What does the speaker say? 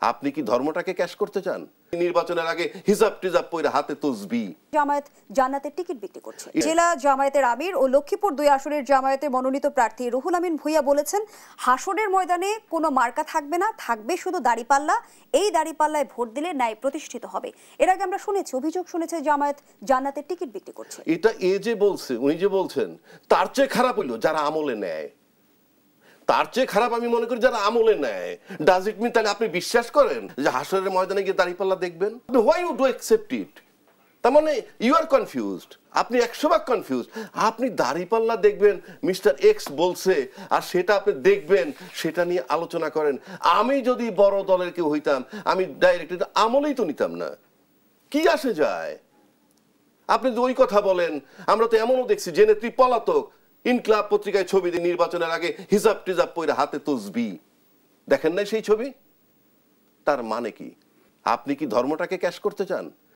আপনি কি ধর্মটাকে ক্যাশ করতে চান? নির্বাচনের আগে হিজাব টিজাব পইরা হাতে তসবি। জামায়াত জান্নাতের টিকিট বিক্রি করছে। জেলা জামায়াতের আমির ও লক্ষ্মীপুর ২ আসনের জামায়াতের মনোনীত প্রার্থী রুহুল আমিন ভূঁইয়া বলেছেন, হাসরের ময়দানে কোনো মার্কা থাকবে না, থাকবে শুধু দাড়িপাল্লা। এই দাড়িপাল্লায় ভোট দিলে ন্যায় প্রতিষ্ঠিত হবে। এর আগে আমরা শুনেছি, অভিযোগ শুনেছে জামায়াত জান্নাতের টিকিট বিক্রি করছে। এটা যে বলছে, উনি যে বলছেন, তার চেয়ে খারাপ হইলো যারা আমলে নেয়। তার চেয়ে খারাপ আমি মনে করি যারা আমলে নেয়। ডাজ ইট মিন তাহলে আপনি বিশ্বাস করেন যে হাসরের ময়দানে গিয়ে দাঁড়িপাল্লা দেখবেন? Why you do accept it? তার মানে ইউ আর কনফিউজড। আপনি 100 ভাগ কনফিউজ। আপনি দাঁড়িপাল্লা দেখবেন মিস্টার এক্স বলছে, আর সেটা আপনি দেখবেন, সেটা নিয়ে আলোচনা করেন। আমি যদি বড় দলের কেউ হইতাম, আমি ডাইরেক্ট আমলেই তো নিতাম না। কি আসে যায়? আপনি যদি ওই কথা বলেন, আমরা তো এমনও দেখছি যে নেত্রী পলাতক, ইনকলাব পত্রিকায় ছবি দিয়ে নির্বাচনের আগে হিজাব টিজাব পইরা হাতে তসবি। দেখেন নাই সেই ছবি? তার মানে কি? আপনি কি ধর্মটাকে ক্যাশ করতে চান?